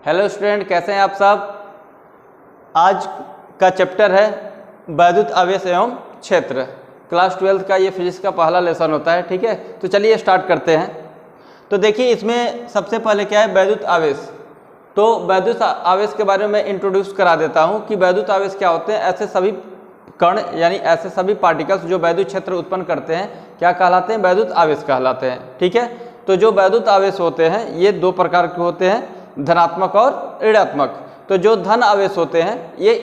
Hello student, कैसे हैं आप सब। आज का चैप्टर है वैद्युत आवेश एवं क्षेत्र। क्लास 12 का ये फिजिक्स का पहला लेसन होता है। ठीक है, तो चलिए स्टार्ट करते हैं। तो देखिए, इसमें सबसे पहले क्या है, वैद्युत आवेश। तो वैद्युत आवेश के बारे में मैं इंट्रोड्यूस करा देता हूँ कि वैद्युत आवेश क्या होते हैं। ऐसे सभी कण यानी ऐसे सभी पार्टिकल्स जो वैद्युत क्षेत्र उत्पन्न करते हैं क्या कहलाते हैं, वैद्युत आवेश कहलाते हैं। ठीक है, तो जो वैद्युत आवेश होते हैं ये दो प्रकार के होते हैं, धनात्मक और ऋणात्मक। तो जो धन आवेश होते हैं ये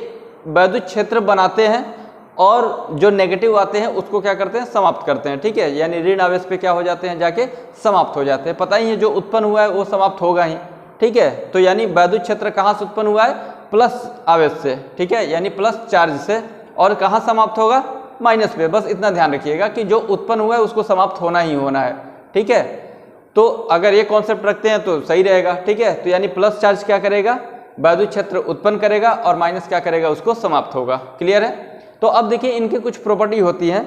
वैद्युत क्षेत्र बनाते हैं और जो नेगेटिव आते हैं उसको क्या करते हैं, समाप्त करते हैं। ठीक है, यानी ऋण आवेश पे क्या हो जाते हैं, जाके समाप्त हो जाते हैं। पता ही है जो उत्पन्न हुआ है वो समाप्त होगा ही। ठीक है, तो यानी वैद्युत क्षेत्र कहाँ से उत्पन्न हुआ है, प्लस आवेश से। ठीक है, यानी प्लस चार्ज से। और कहाँ समाप्त होगा, माइनस पे। बस इतना ध्यान रखिएगा कि जो उत्पन्न हुआ है उसको समाप्त होना ही होना है। ठीक है, तो अगर ये कॉन्सेप्ट रखते हैं तो सही रहेगा। ठीक है, तो यानी प्लस चार्ज क्या करेगा, वैद्युत क्षेत्र उत्पन्न करेगा और माइनस क्या करेगा, उसको समाप्त होगा। क्लियर है। तो अब देखिए इनकी कुछ प्रॉपर्टी होती हैं,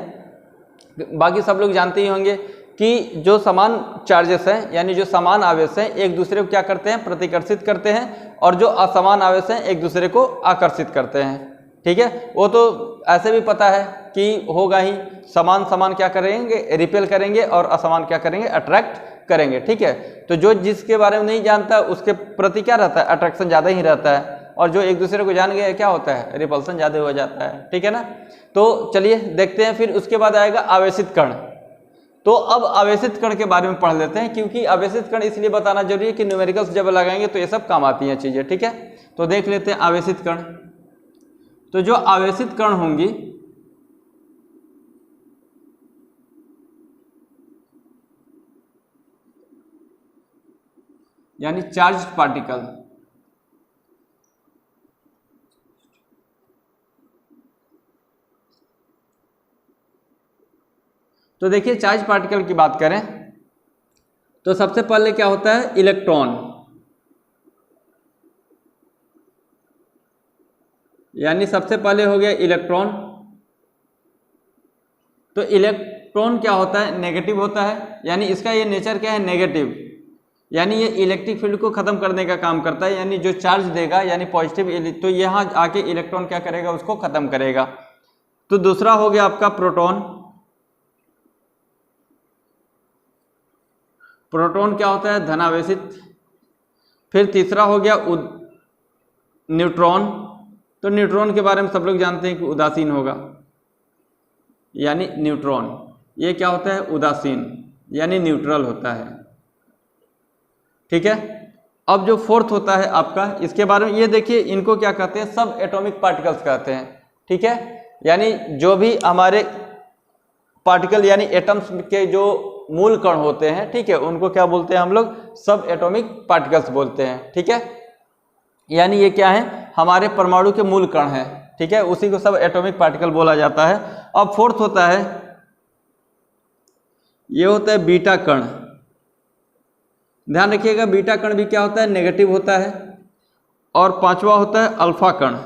बाकी सब लोग जानते ही होंगे कि जो समान चार्जेस हैं यानी जो समान आवेश हैं एक दूसरे को क्या करते हैं, प्रतिकर्षित करते हैं, और जो असमान आवेश हैं एक दूसरे को आकर्षित करते हैं। ठीक है, वो तो ऐसे भी पता है कि होगा ही, समान समान क्या करेंगे, रिपेल करेंगे, और असमान क्या करेंगे, अट्रैक्ट करेंगे। ठीक है, तो जो जिसके बारे में नहीं जानता उसके प्रति क्या रहता है, अट्रैक्शन ज़्यादा ही रहता है, और जो एक दूसरे को जान गया क्या होता है, रिपल्सन ज़्यादा हो जाता है। ठीक है ना। तो चलिए देखते हैं, फिर उसके बाद आएगा आवेशित कण। तो अब आवेशित कण के बारे में पढ़ लेते हैं, क्योंकि आवेशित कण इसलिए बताना जरूरी है कि न्यूमेरिकल्स जब लगाएंगे तो ये सब काम आती हैं चीज़ें। ठीक है, तो देख लेते हैं आवेशित कण। तो जो आवेशित कण होंगी यानी चार्ज पार्टिकल, तो देखिए चार्ज पार्टिकल की बात करें तो सबसे पहले क्या होता है, इलेक्ट्रॉन। यानी सबसे पहले हो गया इलेक्ट्रॉन। तो इलेक्ट्रॉन क्या होता है, नेगेटिव होता है, यानी इसका ये नेचर क्या है, नेगेटिव। यानी ये इलेक्ट्रिक फील्ड को खत्म करने का काम करता है, यानी जो चार्ज देगा यानी पॉजिटिव, तो यहाँ आके इलेक्ट्रॉन क्या करेगा, उसको खत्म करेगा। तो दूसरा हो गया आपका प्रोटॉन। प्रोटॉन क्या होता है, धनावेशित। फिर तीसरा हो गया न्यूट्रॉन। तो न्यूट्रॉन के बारे में सब लोग जानते हैं कि उदासीन होगा, यानी न्यूट्रॉन ये क्या होता है, उदासीन, यानी न्यूट्रल होता है। ठीक है, अब जो फोर्थ होता है आपका, इसके बारे में ये देखिए, इनको क्या कहते हैं, सब एटॉमिक पार्टिकल्स कहते हैं। ठीक है, यानी जो भी हमारे पार्टिकल यानी एटम्स के जो मूल कण होते हैं, ठीक है, उनको क्या बोलते हैं हम लोग, सब एटॉमिक पार्टिकल्स बोलते हैं। ठीक है, यानी ये क्या है, हमारे परमाणु के मूल कण हैं। ठीक है, उसी को सब एटॉमिक पार्टिकल बोला जाता है। अब फोर्थ होता है, ये होता है बीटा कण। ध्यान रखिएगा, बीटा कण भी क्या होता है, नेगेटिव होता है। और पांचवा होता है अल्फा कण,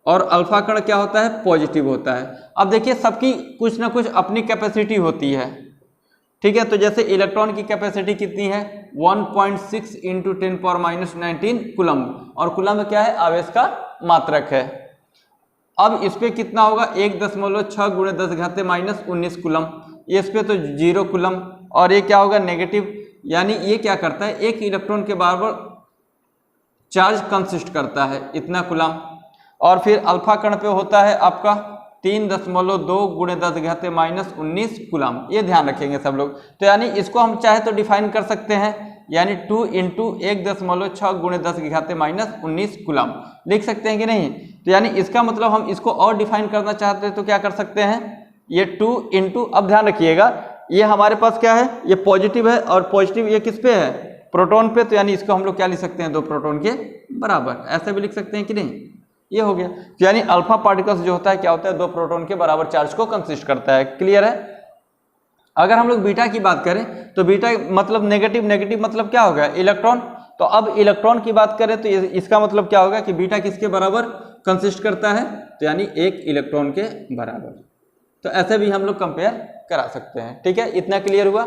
और अल्फा कण क्या होता है, पॉजिटिव होता है। अब देखिए सबकी कुछ ना कुछ अपनी कैपेसिटी होती है। ठीक है, तो जैसे इलेक्ट्रॉन की कैपेसिटी कितनी है, 1.6 × 10⁻19 कूलम्ब, और कूलम्ब क्या है, आवेश का मात्रक है। अब इस पे कितना होगा, 1.6 × 10⁻19 कूलम्ब। इस पे तो 0 कूलम्ब, और ये क्या होगा, नेगेटिव, यानी ये क्या करता है, एक इलेक्ट्रॉन के बराबर चार्ज कंसिस्ट करता है, इतना कूलम्ब। और फिर अल्फा कण पे होता है आपका 3.2 × 10⁻19 कूलम्ब। ये ध्यान रखेंगे सब लोग। तो यानी इसको हम चाहे तो डिफाइन कर सकते हैं, यानी 2 × 1.6 × 10⁻19 कूलम्ब लिख सकते हैं कि नहीं। तो यानी इसका मतलब हम इसको और डिफाइन करना चाहते हैं तो क्या कर सकते हैं, ये 2 × अब ध्यान रखिएगा, ये हमारे पास क्या है, ये पॉजिटिव है, और पॉजिटिव ये किस पे है, प्रोटॉन पे। तो यानी इसको हम लोग क्या लिख सकते हैं, 2 प्रोटॉन के बराबर, ऐसे भी लिख सकते हैं कि नहीं। ये हो गया, तो यानी अल्फा पार्टिकल्स जो होता है क्या होता है, 2 प्रोटॉन के बराबर चार्ज को कंसिस्ट करता है। क्लियर है। अगर हम लोग बीटा की बात करें तो बीटा मतलब नेगेटिव, नेगेटिव मतलब क्या होगा, इलेक्ट्रॉन। तो अब इलेक्ट्रॉन की बात करें तो इसका मतलब क्या होगा कि बीटा किसके बराबर कंसिस्ट करता है, तो यानी 1 इलेक्ट्रॉन के बराबर। तो ऐसे भी हम लोग कंपेयर करा सकते हैं। ठीक है, इतना क्लियर हुआ।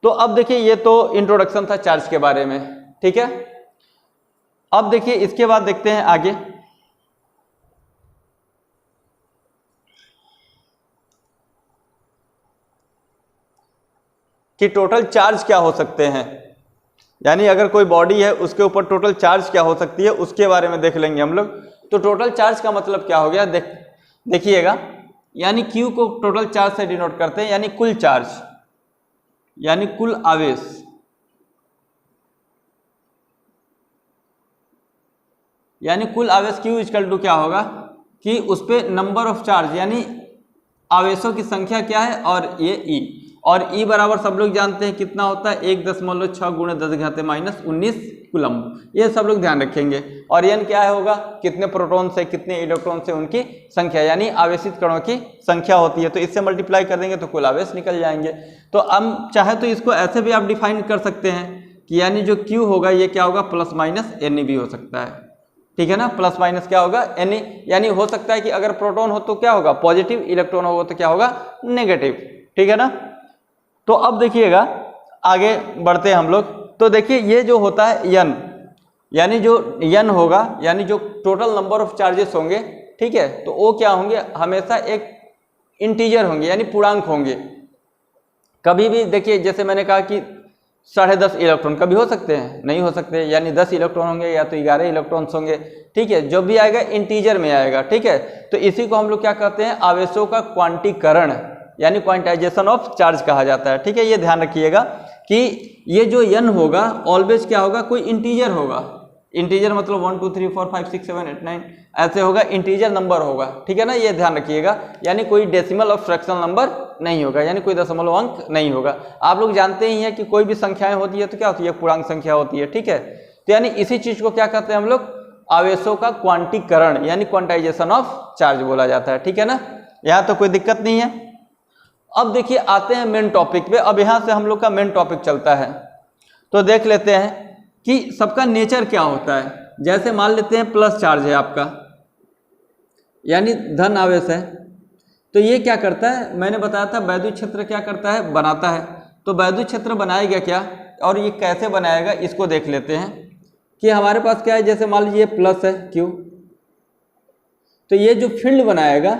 तो अब देखिए, ये तो इंट्रोडक्शन था चार्ज के बारे में। ठीक है। अब देखिए इसके बाद देखते हैं आगे कि टोटल चार्ज क्या हो सकते हैं, यानी अगर कोई बॉडी है उसके ऊपर टोटल चार्ज क्या हो सकती है उसके बारे में देख लेंगे हम लोग। तो टोटल चार्ज का मतलब क्या हो गया, देखिएगा, यानी Q को टोटल चार्ज से डिनोट करते हैं, यानी कुल चार्ज, यानी कुल आवेश, यानी कुल आवेश Q इक्वल टू क्या होगा कि उस पर नंबर ऑफ चार्ज यानी आवेशों की संख्या क्या है, और ये E, और E बराबर सब लोग जानते हैं कितना होता है 1.6 गुणे 10⁻⁻19 कूलम्ब, ये सब लोग ध्यान रखेंगे। और N क्या है होगा कितने प्रोटॉन से कितने इलेक्ट्रॉन से उनकी संख्या, यानी आवेशित कणों की संख्या होती है। तो इससे मल्टीप्लाई कर देंगे तो कुल आवेश निकल जाएंगे। तो हम चाहे तो इसको ऐसे भी आप डिफाइन कर सकते हैं कि यानी जो Q होगा ये क्या होगा प्लस माइनस Ne भी हो सकता है, ठीक है ना, प्लस माइनस क्या होगा Ne, यानी हो सकता है कि अगर प्रोटॉन हो तो क्या होगा पॉजिटिव, इलेक्ट्रॉन होगा तो क्या होगा नेगेटिव, ठीक है ना। तो अब देखिएगा आगे बढ़ते हैं हम लोग। तो देखिए ये जो होता है N, यानी जो N होगा यानी जो टोटल नंबर ऑफ चार्जेस होंगे, ठीक है, तो वो क्या होंगे हमेशा एक इंटीजर होंगे यानी पूर्णांक होंगे। कभी भी देखिए जैसे मैंने कहा कि 10.5 इलेक्ट्रॉन कभी हो सकते हैं, नहीं हो सकते, यानी 10 इलेक्ट्रॉन होंगे या तो 11 इलेक्ट्रॉन्स होंगे, ठीक है, जो भी आएगा इंटीजर में आएगा, ठीक है। तो इसी को हम लोग क्या कहते हैं आवेशों का क्वांटीकरण यानी क्वांटाइजेशन ऑफ चार्ज कहा जाता है, ठीक है। ये ध्यान रखिएगा कि ये जो N होगा ऑलवेज क्या होगा कोई इंटीजर होगा, इंटीजर मतलब 1 2 3 4 5 6 7 8 9 ऐसे होगा, इंटीजर नंबर होगा, ठीक है ना, ये ध्यान रखिएगा, यानी कोई डेसिमल और फ्रैक्शनल नंबर नहीं होगा, यानी कोई दशमलव अंक नहीं होगा। आप लोग जानते ही हैं कि कोई भी संख्याएं होती है तो क्या होती है पूर्णांक संख्या होती है, ठीक है। तो यानी इसी चीज को क्या कहते हैं हम लोग आवेशों का क्वांटीकरण यानी क्वांटाइजेशन ऑफ चार्ज बोला जाता है, ठीक है ना, यहाँ तो कोई दिक्कत नहीं है। अब देखिए आते हैं मेन टॉपिक पे। अब यहाँ से हम लोग का मेन टॉपिक चलता है, तो देख लेते हैं कि सबका नेचर क्या होता है। जैसे मान लेते हैं प्लस चार्ज है आपका यानी धन आवेश है, तो ये क्या करता है मैंने बताया था वैद्युत क्षेत्र क्या करता है बनाता है। तो वैद्युत क्षेत्र बनाएगा क्या और ये कैसे बनाएगा इसको देख लेते हैं कि हमारे पास क्या है। जैसे मान लीजिए प्लस है Q, तो ये जो फील्ड बनाएगा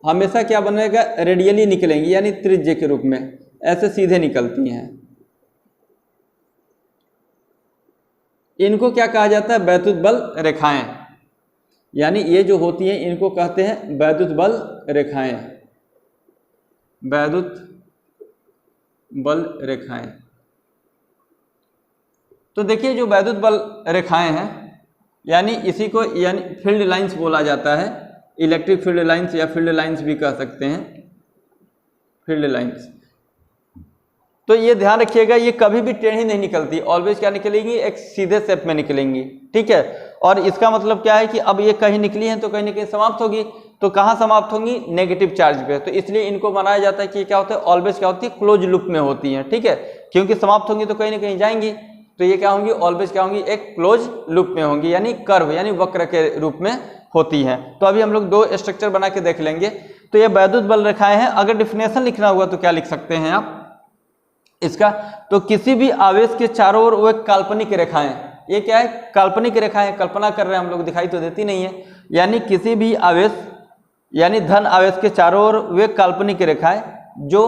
हमेशा क्या बनेगा रेडियली निकलेंगी यानी त्रिज्य के रूप में ऐसे सीधे निकलती हैं। इनको क्या कहा जाता है वैद्युत बल रेखाएं, यानी ये जो होती हैं इनको कहते हैं वैद्युत बल रेखाएं, वैद्युत बल रेखाएं। तो देखिए जो वैद्युत बल रेखाएं हैं यानी इसी को यानी फील्ड लाइंस बोला जाता है, इलेक्ट्रिक फील्ड लाइंस या फील्ड लाइंस भी कह सकते हैं, फील्ड लाइंस। तो ये ध्यान रखिएगा ये कभी भी टेढ़ी नहीं निकलती, ऑलवेज क्या निकलेंगी एक सीधे शेप में निकलेंगी, ठीक है। और इसका मतलब क्या है कि अब ये कहीं निकली हैं तो कहीं ना कहीं समाप्त होगी, तो कहाँ समाप्त होंगी नेगेटिव चार्ज पे। तो इसलिए इनको बनाया जाता है कि क्या होता है ऑलवेज क्या होती है क्लोज लूप में होती हैं, ठीक है, क्योंकि समाप्त होंगी तो कहीं ना कहीं जाएंगी। तो ये क्या होंगी ऑलवेज क्या होंगी एक क्लोज लूप में होंगी यानी कर्व यानी वक्र के रूप में होती हैं। तो अभी हम लोग दो स्ट्रक्चर बना के देख लेंगे। तो ये वैद्युत बल रेखाएं हैं। अगर डिफिनेशन लिखना हुआ तो क्या लिख सकते हैं आप इसका, तो किसी भी आवेश के चारों ओर वो एक काल्पनिक रेखाएं, ये क्या है काल्पनिक रेखाएं, कल्पना कर रहे हैं हम लोग, दिखाई तो देती नहीं है, यानी किसी भी आवेश यानी धन आवेश के चारों ओर वे काल्पनिक रेखाएं जो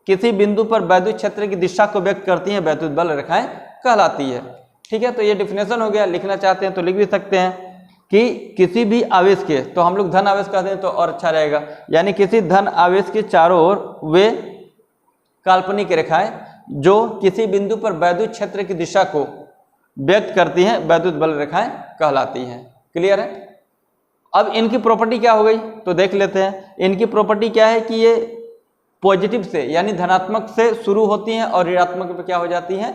किसी बिंदु पर वैद्युत क्षेत्र की दिशा को व्यक्त करती हैं वैद्युत बल रेखाएं कहलाती है, ठीक है। तो ये डिफिनेशन हो गया, लिखना चाहते हैं तो लिख भी सकते हैं कि किसी भी आवेश के, तो हम लोग धन आवेश कहते हैं तो और अच्छा रहेगा, यानी किसी धन आवेश के चारों ओर वे काल्पनिक रेखाएं जो किसी बिंदु पर वैद्युत क्षेत्र की दिशा को व्यक्त करती हैं वैद्युत बल रेखाएं कहलाती हैं। क्लियर है। अब इनकी प्रॉपर्टी क्या हो गई तो देख लेते हैं। इनकी प्रॉपर्टी क्या है कि ये पॉजिटिव से यानी धनात्मक से शुरू होती हैं और ऋणात्मक पे क्या हो जाती हैं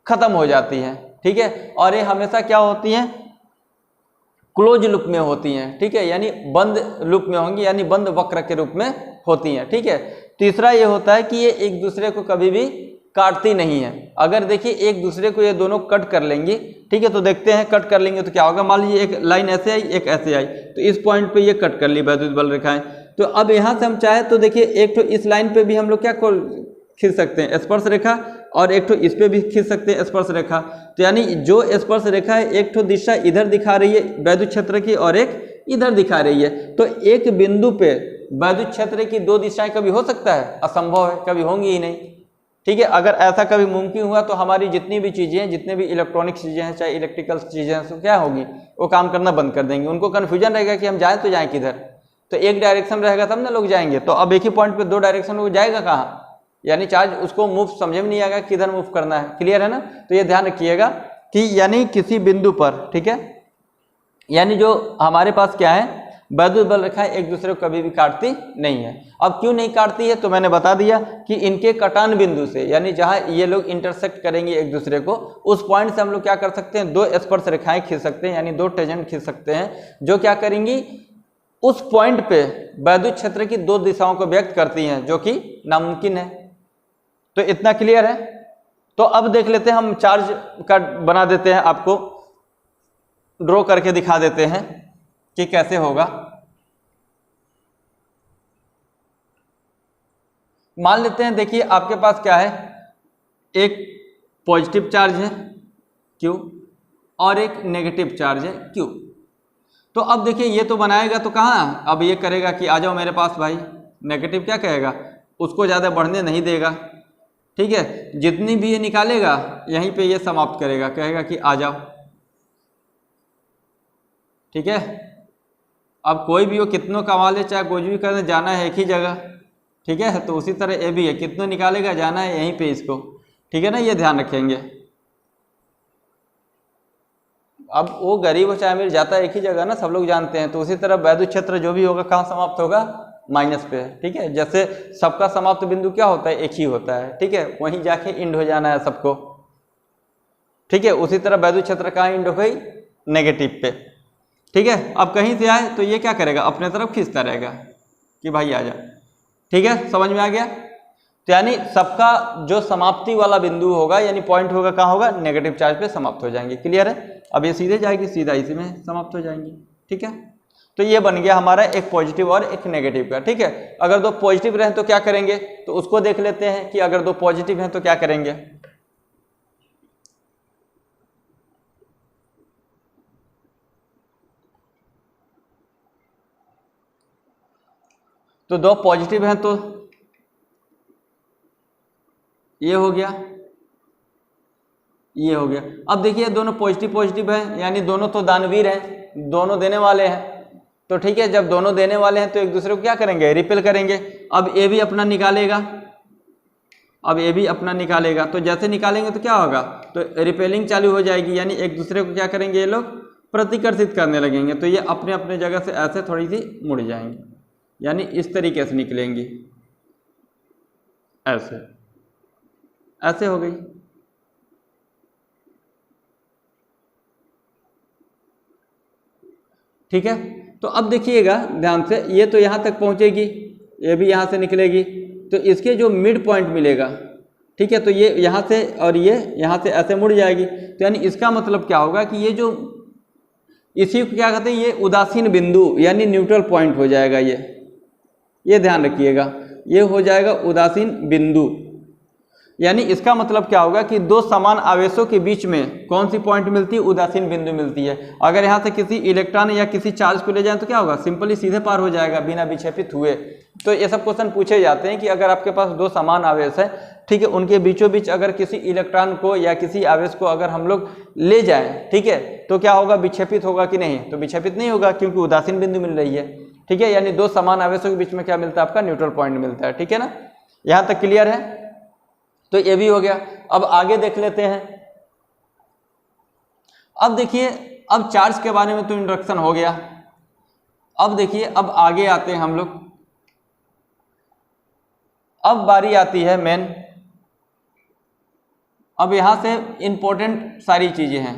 खत्म हो जाती हैं, ठीक है। और ये हमेशा क्या होती हैं क्लोज लूप में होती हैं, ठीक है, यानी बंद लूप में होंगी यानी बंद वक्र के रूप में होती हैं, ठीक है। तीसरा ये होता है कि ये एक दूसरे को कभी भी काटती नहीं है। अगर देखिए एक दूसरे को ये दोनों कट कर लेंगी, ठीक है, तो देखते हैं कट कर लेंगे तो क्या होगा। मान लीजिए एक लाइन ऐसे आई एक ऐसे आई, तो इस पॉइंट पे ये कट कर ली वैद्युत बल रेखाएं। तो अब यहाँ से हम चाहे तो देखिए एक तो इस लाइन पे भी हम लोग क्या खींच सकते हैं स्पर्श रेखा, और एक ठो इस पे भी खींच सकते हैं स्पर्श रेखा। तो यानी जो स्पर्श रेखा है एक ठो दिशा इधर दिखा रही है वैद्युत क्षेत्र की और एक इधर दिखा रही है। तो एक बिंदु पे वैद्युत क्षेत्र की दो दिशाएं कभी हो सकता है? असंभव है, कभी होंगी ही नहीं। ठीक है, अगर ऐसा कभी मुमकिन हुआ तो हमारी जितनी भी चीज़ें हैं, जितने भी इलेक्ट्रॉनिक चीज़ें हैं, चाहे इलेक्ट्रिकल चीज़ें हैं, तो क्या होगी, वो काम करना बंद कर देंगे। उनको कन्फ्यूजन रहेगा कि हम जाएँ तो जाएँ किधर। तो एक डायरेक्शन रहेगा तब ना लोग जाएंगे। तो अब एक ही पॉइंट पे दो डायरेक्शन में जाएगा कहाँ? यानी चार्ज उसको मूव समझ में नहीं आएगा किधर मूव करना है। क्लियर है ना? तो ये ध्यान रखिएगा कि यानी किसी बिंदु पर, ठीक है, यानी जो हमारे पास क्या है, वैद्युत बल रेखाएं एक दूसरे को कभी भी काटती नहीं है। अब क्यों नहीं काटती है तो मैंने बता दिया कि इनके कटान बिंदु से, यानी जहां ये लोग इंटरसेक्ट करेंगे एक दूसरे को, उस पॉइंट से हम लोग क्या कर सकते हैं, दो स्पर्श रेखाएं खींच सकते हैं, यानी दो टेंजेंट खींच सकते हैं, जो क्या करेंगी, उस पॉइंट पे वैद्युत क्षेत्र की दो दिशाओं को व्यक्त करती हैं, जो कि नामुमकिन है। तो इतना क्लियर है? तो अब देख लेते हैं, हम चार्ज का बना देते हैं, आपको ड्रॉ करके दिखा देते हैं कि कैसे होगा। मान लेते हैं, देखिए आपके पास क्या है, एक पॉजिटिव चार्ज है Q और एक नेगेटिव चार्ज है Q। तो अब देखिए ये तो बनाएगा तो कहाँ, अब ये करेगा कि आ जाओ मेरे पास भाई। नेगेटिव क्या कहेगा, उसको ज़्यादा बढ़ने नहीं देगा। ठीक है, जितनी भी ये निकालेगा यहीं पे ये समाप्त करेगा, कहेगा कि आ जाओ। ठीक है, अब कोई भी हो, कितनों कमा ले, चाहे कुछ भी करने, जाना है एक ही जगह। ठीक है, तो उसी तरह ये भी है, कितनों निकालेगा, जाना है यहीं पे इसको। ठीक है ना, ये ध्यान रखेंगे। अब वो गरीब हो चाहे अमीर, जाता है एक ही जगह ना, सब लोग जानते हैं। तो उसी तरह वैद्युत क्षेत्र जो भी होगा कहाँ समाप्त होगा, माइनस पे। ठीक है, जैसे सबका समाप्त बिंदु क्या होता है, एक ही होता है। ठीक है, वहीं जाके इंड हो जाना है सबको। ठीक है, उसी तरह वैद्युत क्षेत्र कहाँ इंड हो गई, नेगेटिव पे। ठीक है, अब कहीं से आए तो ये क्या करेगा, अपने तरफ खींचता रहेगा कि भाई आ जा। ठीक है, समझ में आ गया? तो यानी सबका जो समाप्ति वाला बिंदु होगा, यानी पॉइंट होगा, कहाँ होगा, नेगेटिव चार्ज पे समाप्त हो जाएंगे। क्लियर है? अब ये सीधे जाएगी, सीधा इसी में समाप्त हो जाएंगी। ठीक है, तो ये बन गया हमारा एक पॉजिटिव और एक नेगेटिव का। ठीक है, अगर दो पॉजिटिव रहे तो क्या करेंगे, तो उसको देख लेते हैं कि अगर दो पॉजिटिव हैं तो क्या करेंगे। तो दो पॉजिटिव हैं तो ये हो गया, ये हो गया। अब देखिए दोनों पॉजिटिव पॉजिटिव हैं, यानी दोनों तो दानवीर हैं, दोनों देने वाले हैं। तो ठीक है, जब दोनों देने वाले हैं तो एक दूसरे को क्या करेंगे, रिपेल करेंगे। अब ये भी अपना निकालेगा, अब ये भी अपना निकालेगा। तो जैसे निकालेंगे तो क्या होगा, तो रिपेलिंग चालू हो जाएगी, यानी एक दूसरे को क्या करेंगे, ये लोग प्रतिकर्षित करने लगेंगे। तो ये अपने अपने जगह से ऐसे थोड़ी सी मुड़ जाएंगे, यानी इस तरीके से निकलेंगी, ऐसे ऐसे हो गई। ठीक है, तो अब देखिएगा ध्यान से, ये तो यहाँ तक पहुँचेगी, ये भी यहाँ से निकलेगी, तो इसके जो मिड पॉइंट मिलेगा, ठीक है, तो ये यहाँ से और ये यहाँ से ऐसे मुड़ जाएगी। तो यानी इसका मतलब क्या होगा कि ये जो, इसी को क्या कहते हैं, ये उदासीन बिंदु यानी न्यूट्रल पॉइंट हो जाएगा। ये ध्यान रखिएगा, ये हो जाएगा उदासीन बिंदु। यानी इसका मतलब क्या होगा कि दो समान आवेशों के बीच में कौन सी पॉइंट मिलती है, उदासीन बिंदु मिलती है। अगर यहाँ से किसी इलेक्ट्रॉन या किसी चार्ज को ले जाएं तो क्या होगा, सिंपली सीधे पार हो जाएगा बिना विक्षेपित हुए। तो ये सब क्वेश्चन पूछे जाते हैं कि अगर आपके पास दो समान आवेश है, ठीक है, उनके बीचों बीच अगर किसी इलेक्ट्रॉन को या किसी आवेश को अगर हम लोग ले जाएं, ठीक है, तो क्या होगा, विक्षेपित होगा कि नहीं, तो विक्षेपित नहीं होगा क्योंकि उदासीन बिंदु मिल रही है। ठीक है, यानी दो समान आवेशों के बीच में क्या मिलता है, आपका न्यूट्रल पॉइंट मिलता है। ठीक है ना, यहाँ तक क्लियर है? तो ये भी हो गया। अब आगे देख लेते हैं। अब देखिए, अब चार्ज के बारे में तो इंट्रोडक्शन हो गया। अब देखिए, अब आगे आते हैं हम लोग। अब बारी आती है मेन। अब यहां से इंपॉर्टेंट सारी चीजें हैं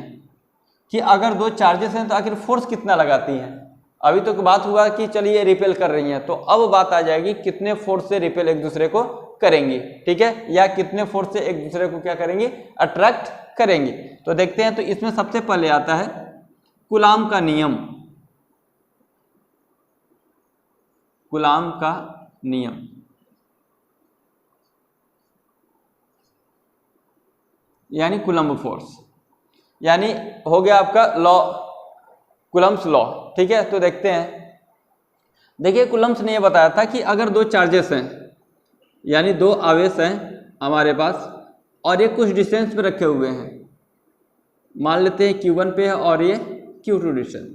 कि अगर दो चार्जेस हैं तो आखिर फोर्स कितना लगाती हैं। अभी तो बात हुआ कि चलिए रिपेल कर रही हैं, तो अब बात आ जाएगी कितने फोर्स से रिपेल एक दूसरे को करेंगी। ठीक है, या कितने फोर्स से एक दूसरे को क्या करेंगे, अट्रैक्ट करेंगे। तो देखते हैं। तो इसमें सबसे पहले आता है कूलाम का नियम। कूलाम का नियम, यानी कूलम्ब फोर्स, यानी हो गया आपका लॉ, कूलम्ब्स लॉ। ठीक है, तो देखते हैं। देखिए कूलम्ब्स ने ये बताया था कि अगर दो चार्जेस हैं, यानी दो आवेश हैं हमारे पास, और ये कुछ डिस्टेंस पे रखे हुए हैं, मान लेते हैं Q1 पे है और ये Q2 डिस्टेंस,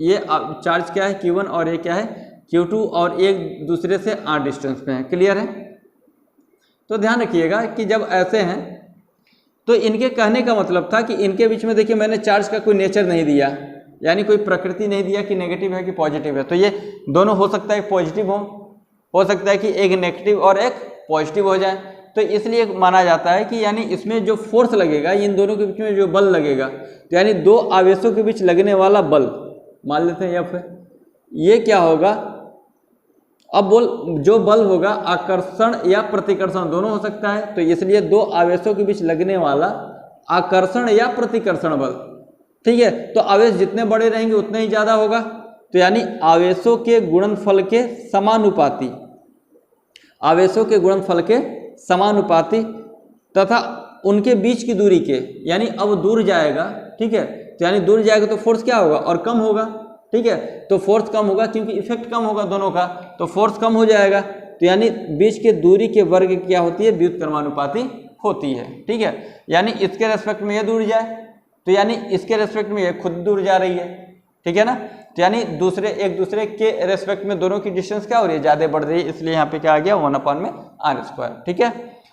ये चार्ज क्या है Q1 और ये क्या है Q2, और एक दूसरे से r डिस्टेंस पे है। क्लियर है? तो ध्यान रखिएगा कि जब ऐसे हैं तो इनके कहने का मतलब था कि इनके बीच में देखिए मैंने चार्ज का कोई नेचर नहीं दिया, यानी कोई प्रकृति नहीं दिया कि नेगेटिव है कि पॉजिटिव है। तो ये दोनों हो सकता है पॉजिटिव हो सकता है कि एक नेगेटिव और एक पॉजिटिव हो जाए। तो इसलिए माना जाता है कि यानी इसमें जो फोर्स लगेगा, इन दोनों के बीच में जो बल लगेगा, तो यानी दो आवेशों के बीच लगने वाला बल, मान लेते हैं F है, ये क्या होगा, अब जो बल होगा आकर्षण या प्रतिकर्षण दोनों हो सकता है। तो इसलिए दो आवेशों के बीच लगने वाला आकर्षण या प्रतिकर्षण बल, ठीक है। तो आवेश जितने बड़े रहेंगे उतने ही ज्यादा होगा। तो यानी आवेशों के गुणनफल के समानुपाती, आवेशों के गुणनफल के समानुपाती तथा उनके बीच की दूरी के, यानी अब दूर जाएगा, ठीक है, तो यानी दूर जाएगा तो फोर्स क्या होगा और कम होगा, ठीक है। तो फोर्स कम होगा क्योंकि इफेक्ट कम होगा दोनों का, तो फोर्स कम हो जाएगा। तो यानी बीच के दूरी के वर्ग क्या होती है, व्युत्क्रमानुपाती होती है, ठीक है। यानी इसके रेस्पेक्ट में ये दूर जाए तो यानी इसके रेस्पेक्ट में ये खुद दूर जा रही है, ठीक है ना। तो यानी एक दूसरे के रेस्पेक्ट में दोनों की डिस्टेंस क्या हो रही है, ज्यादा बढ़ रही है, इसलिए यहाँ पे क्या आ गया 1/r², ठीक है।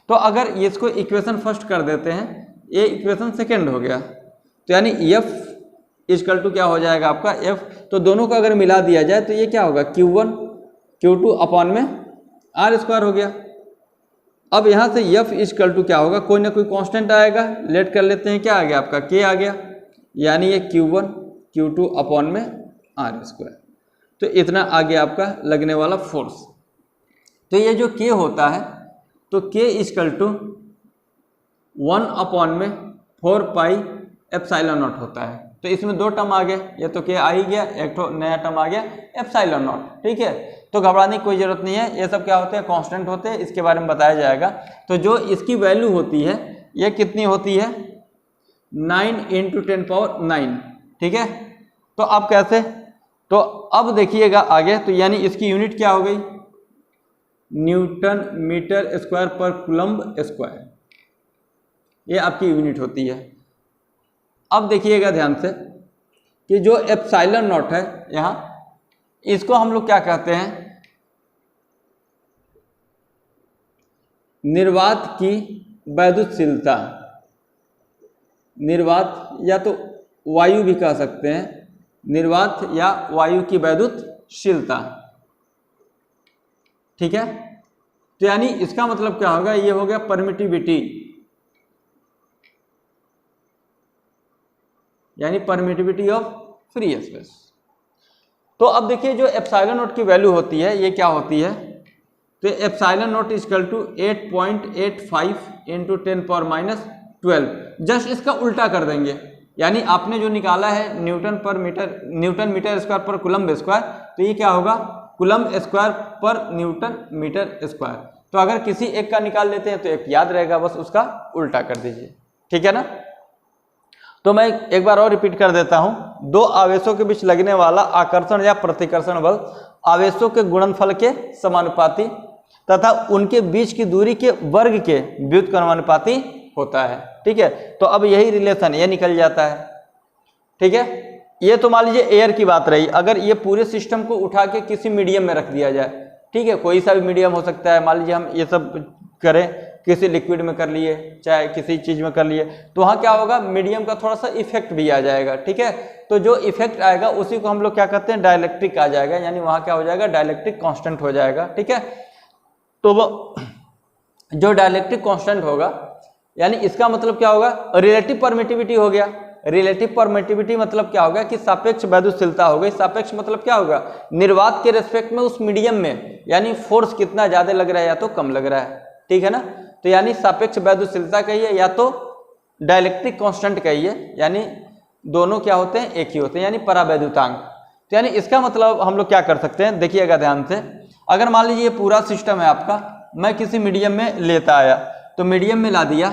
तो अगर इसको इक्वेशन फर्स्ट कर देते हैं, ये इक्वेशन सेकेंड हो गया, तो यानी F इक्वल टू क्या हो जाएगा आपका F, तो दोनों को अगर मिला दिया जाए तो ये क्या होगा Q1 Q2 अपॉन में r² हो गया। अब यहाँ से F इक्वल टू क्या होगा, कोई ना कोई कांस्टेंट आएगा, लेट कर लेते हैं, क्या आ गया आपका K आ गया, यानी ये Q1 Q2 अपॉन में r²। तो इतना आ गया आपका लगने वाला फोर्स। तो ये जो K होता है, तो K इक्वल टू 1/4πε0 होता है। तो इसमें दो टर्म आ गए, ये तो K आ ही गया, एक तो नया टर्म आ गया ε0, ठीक है। तो घबराने की कोई जरूरत नहीं है, ये सब क्या होते हैं, कांस्टेंट होते हैं, इसके बारे में बताया जाएगा। तो जो इसकी वैल्यू होती है ये कितनी होती है, 9 × 10⁹, ठीक है। तो अब कैसे, तो अब देखिएगा आगे, तो यानी इसकी यूनिट क्या हो गई, न्यूटन मीटर स्क्वायर पर कूलम्ब स्क्वायर, ये आपकी यूनिट होती है। अब देखिएगा ध्यान से कि जो ε0 है यहाँ, इसको हम लोग क्या कहते हैं, निर्वात की वैद्युतशीलता, निर्वात या तो वायु भी कह सकते हैं, निर्वात या वायु की वैद्युतशीलता, ठीक है। तो यानी इसका मतलब क्या होगा, ये हो गया परमिटिविटी, यानी परमिटिविटी ऑफ फ्री स्पेस। तो अब देखिए जो ε0 की वैल्यू होती है ये क्या होती है, तो ε0 इक्वल टू 8.85 × 10⁻12। जस्ट इसका उल्टा कर देंगे, यानी आपने जो निकाला है न्यूटन मीटर स्क्वायर पर कूलम्ब स्क्वायर, तो ये क्या होगा, कूलम्ब स्क्वायर पर न्यूटन मीटर स्क्वायर। तो अगर किसी एक का निकाल लेते हैं तो एक याद रहेगा, बस उसका उल्टा कर दीजिए, ठीक है ना। तो मैं एक बार और रिपीट कर देता हूं, दो आवेशों के बीच लगने वाला आकर्षण या प्रतिकर्षण बल आवेशों के गुणनफल के समानुपाती तथा उनके बीच की दूरी के वर्ग के व्युत्क्रमानुपाती होता है, ठीक है। तो अब यही रिलेशन ये निकल जाता है, ठीक है। ये तो मान लीजिए एयर की बात रही, अगर ये पूरे सिस्टम को उठा के किसी मीडियम में रख दिया जाए, ठीक है, कोई सा भी मीडियम हो सकता है, मान लीजिए हम ये सब करें, किसी लिक्विड में कर लिए चाहे किसी चीज में कर लिए, तो वहाँ क्या होगा, मीडियम का थोड़ा सा इफेक्ट भी आ जाएगा, ठीक है। तो जो इफेक्ट आएगा उसी को हम लोग क्या कहते हैं, डाइलेक्ट्रिक आ जाएगा, यानी वहाँ क्या हो जाएगा, डाइलेक्ट्रिक कांस्टेंट हो जाएगा, ठीक है। तो वो जो डाइलेक्ट्रिक कांस्टेंट होगा, यानी इसका मतलब क्या होगा, रिलेटिव परमिटिविटी हो गया। रिलेटिव परमिटिविटी मतलब क्या होगा कि सापेक्ष वैद्युतशीलता हो गई। सापेक्ष मतलब क्या होगा, निर्वात के रेस्पेक्ट में उस मीडियम में यानी फोर्स कितना ज्यादा लग रहा है या तो कम लग रहा है, ठीक है ना। तो यानी सापेक्ष वैद्युतशीलता कहिए या तो डाइलेक्ट्रिक कांस्टेंट कहिए, यानी दोनों क्या होते हैं, एक ही होते हैं, यानी परावैद्युतांक। तो यानी इसका मतलब हम लोग क्या कर सकते हैं, देखिएगा ध्यान से, अगर मान लीजिए ये पूरा सिस्टम है आपका, मैं किसी मीडियम में लेता आया, तो मीडियम में ला दिया,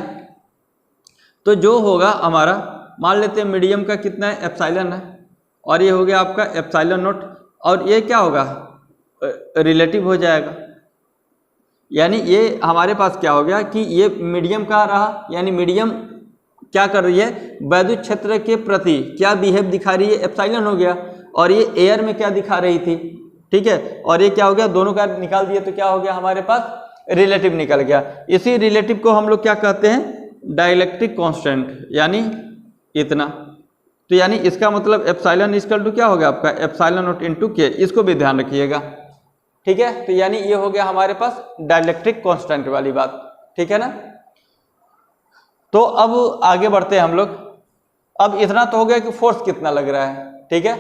तो जो होगा हमारा, मान लेते हैं मीडियम का कितना है, एप्सिलॉन है, और ये हो गया आपका एप्सिलॉन नॉट, और ये क्या होगा, रिलेटिव हो जाएगा। यानी ये हमारे पास क्या हो गया कि ये मीडियम का रहा, यानी मीडियम क्या कर रही है, वैद्युत क्षेत्र के प्रति क्या बिहेव दिखा रही है, एप्सिलॉन हो गया, और ये एयर में क्या दिखा रही थी, ठीक है, और ये क्या हो गया, दोनों का निकाल दिए तो क्या हो गया हमारे पास, रिलेटिव निकल गया। इसी रिलेटिव को हम लोग क्या कहते हैं, डाइलेक्ट्रिक कांस्टेंट, यानी इतना। तो यानी इसका मतलब एप्सिलॉन इक्वल टू क्या हो गया आपका, एप्सिलॉन नॉट इनटू के, इसको भी ध्यान रखिएगा, ठीक है। तो यानी ये हो गया हमारे पास डाइलेक्ट्रिक कांस्टेंट वाली बात, ठीक है ना। तो अब आगे बढ़ते हैं हम लोग। अब इतना तो हो गया कि फोर्स कितना लग रहा है, ठीक है।